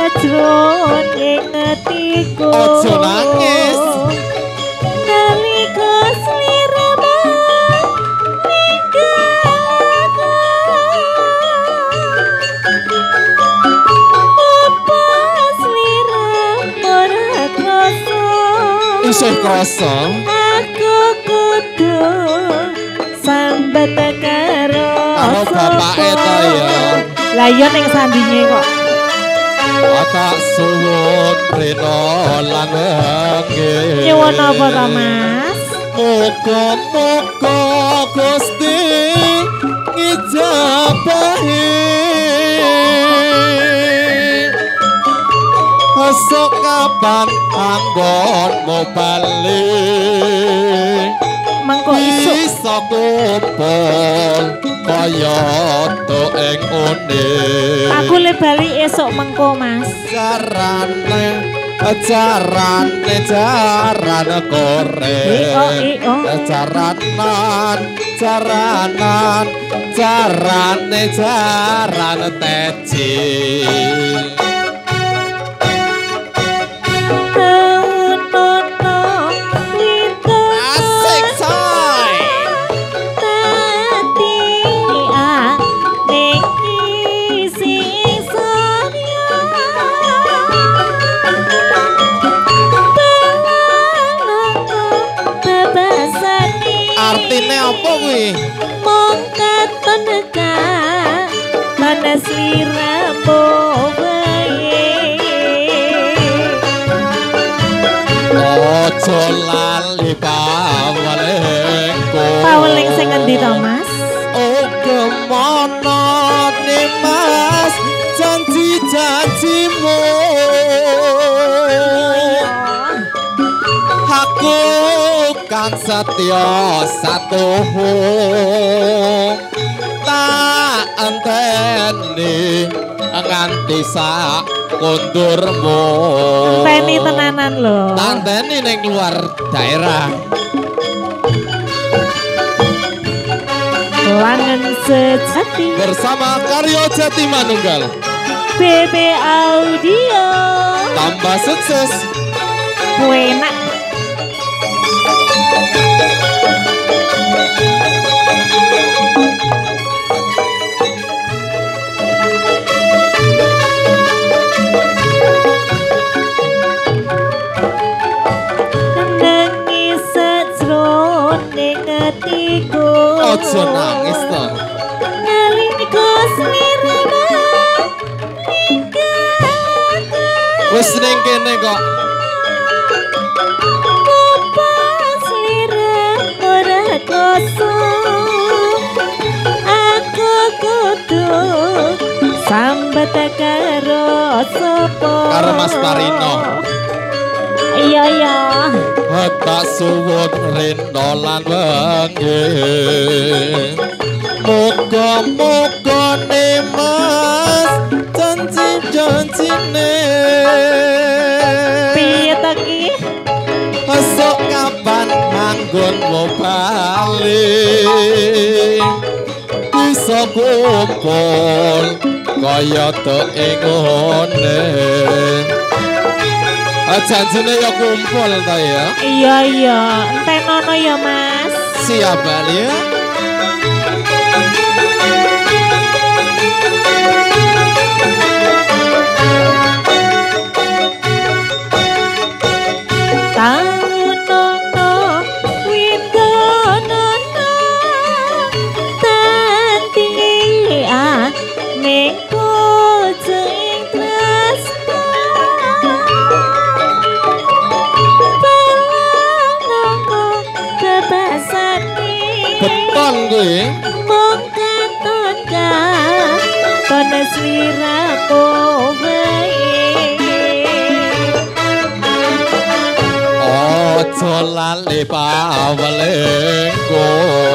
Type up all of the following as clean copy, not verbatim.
sajroning atiku Aja nangis nalika sliramu ninggalku apa sliramu ora krasa isih krasa aku kudu sambet karo bapake to ya lah iya ning sandinge kok tak suwun rena lan wengi nyuwun apa to Mas muga-muga Gusti ngijabahi esuk kapan anggonmu bali mangko isuk bisa kumpul kaya to ing une aku le bali esuk mengko Mas carane kore carane teci artine apa kuwi mong katon ka manas liramu bae ojo lali pawalengku paweling sing endi to Mas oh kemono nih Mas janji-janjimu aku kan setya satuhu tak enteni nganti sak kundurmu enteni tenanan lho tanteni ning luar daerah langen sejati bersama Karyo Jati Manunggal BB Audio tambah sukses enak nangis sajroning atiku ojo nangis to nalika sliramu ninggalku wis ning kene kok apa sliramu ora kosong aku kudu sambet karo sapa karo Mas Parino iya iya tak suwun rena lan wengi muga-muga Mas janji-janjine piye to ki esuk kapan manggonmu bali bisa kumpul kaya to ing ngene janjine ya kumpul ta ya iya iya entenono ya Mas siap Bali ya taunono windonono tanti mengko jeng tresno balongo bebasane beton kuwi mong katon ka kono sliramu bae ojo lali pawalengku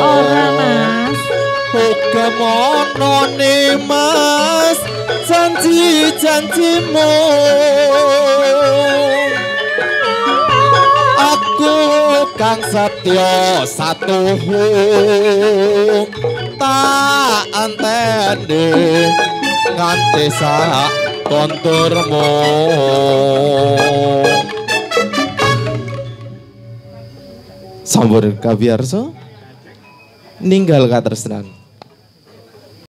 ora Mas kemono nih Mas janji-janjimu aku kang setya satuhu tak anteni nganti sak konturmu. Sampun kabiyarsa ninggal katresnan